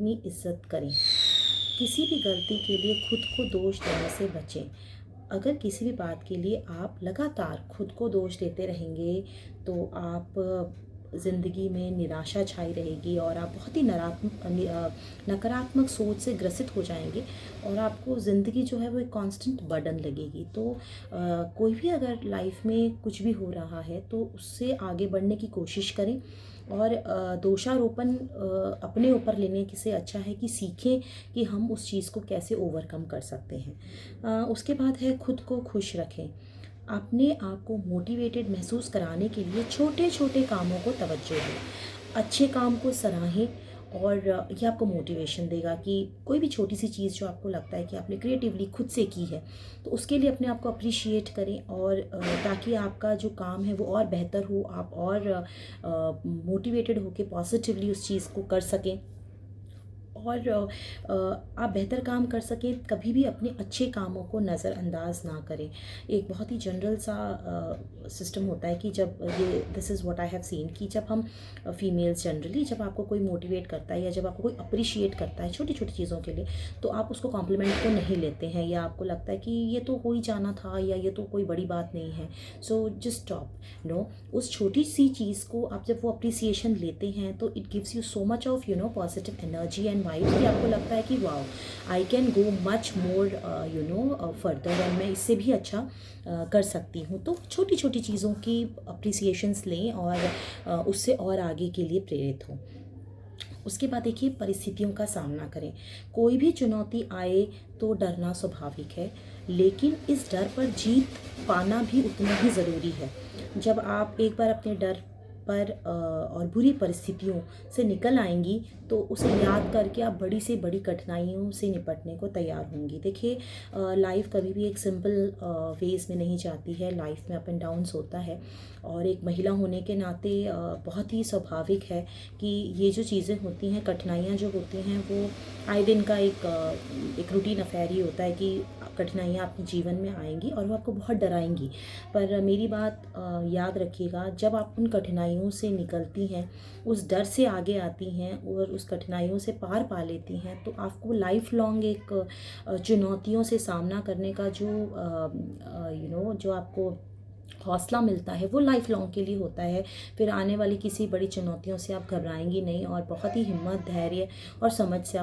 अपनी इज्जत करें। किसी भी गलती के लिए खुद को दोष देने से बचें। अगर किसी भी बात के लिए आप लगातार खुद को दोष देते रहेंगे तो आप ज़िंदगी में निराशा छाई रहेगी और आप बहुत ही नकारात्मक सोच से ग्रसित हो जाएंगे और आपको ज़िंदगी जो है वो एक कांस्टेंट बर्डन लगेगी। तो कोई भी अगर लाइफ में कुछ भी हो रहा है तो उससे आगे बढ़ने की कोशिश करें और दोषारोपण अपने ऊपर लेने से अच्छा है कि सीखें कि हम उस चीज़ को कैसे ओवरकम कर सकते हैं। उसके बाद है खुद को खुश रखें। अपने आप को मोटिवेटेड महसूस कराने के लिए छोटे छोटे कामों को तवज्जो दें, अच्छे काम को सराहें और ये आपको मोटिवेशन देगा कि कोई भी छोटी सी चीज़ जो आपको लगता है कि आपने क्रिएटिवली खुद से की है तो उसके लिए अपने आप को अप्रिशिएट करें और ताकि आपका जो काम है वो और बेहतर हो, आप और मोटिवेटेड होकर पॉजिटिवली उस चीज़ को कर सकें और आप बेहतर काम कर सकें। कभी भी अपने अच्छे कामों को नज़रअंदाज ना करें। एक बहुत ही जनरल सा सिस्टम होता है कि जब ये this is what I have seen कि जब हम फीमेल्स जनरली जब आपको कोई मोटिवेट करता है या जब आपको कोई अप्रिशिएट करता है छोटी छोटी चीज़ों के लिए तो आप उसको कॉम्प्लीमेंट को नहीं लेते हैं या आपको लगता है कि ये तो हो ही जाना था या ये तो कोई बड़ी बात नहीं है। सो जस्ट स्टॉप नो, उस छोटी सी चीज़ को आप जब वो अप्रिसिएशन लेते हैं तो it gives you so much of positive energy and vibes कि आपको लगता है कि wow I can go much more further और मैं इससे भी अच्छा कर सकती हूँ। तो छोटी छोटी चीज़ों की अप्रिसिएशंस लें और उससे और आगे के लिए प्रेरित हों। उसके बाद देखिए परिस्थितियों का सामना करें। कोई भी चुनौती आए तो डरना स्वाभाविक है, लेकिन इस डर पर जीत पाना भी उतना ही ज़रूरी है। जब आप एक बार अपने डर पर और बुरी परिस्थितियों से निकल आएंगी तो उसे याद करके आप बड़ी से बड़ी कठिनाइयों से निपटने को तैयार होंगी। देखिए लाइफ कभी भी एक सिंपल वेज में नहीं जाती है, लाइफ में अप एंड डाउन्स होता है और एक महिला होने के नाते बहुत ही स्वाभाविक है कि ये जो चीज़ें होती हैं, कठिनाइयाँ जो होती हैं वो आए दिन का एक रूटीन अफेयर ही होता है कि कठिनाइयाँ आपके जीवन में आएंगी और वो आपको बहुत डराएंगी। पर मेरी बात याद रखिएगा, जब आप उन कठिनाइयों से निकलती हैं, उस डर से आगे आती हैं और उस कठिनाइयों से पार पा लेती हैं तो आपको लाइफ लॉन्ग एक चुनौतियों से सामना करने का जो जो आपको हौसला मिलता है वो लाइफ लॉन्ग के लिए होता है। फिर आने वाली किसी बड़ी चुनौतियों से आप घबराएंगी नहीं और बहुत ही हिम्मत, धैर्य और समझ से आप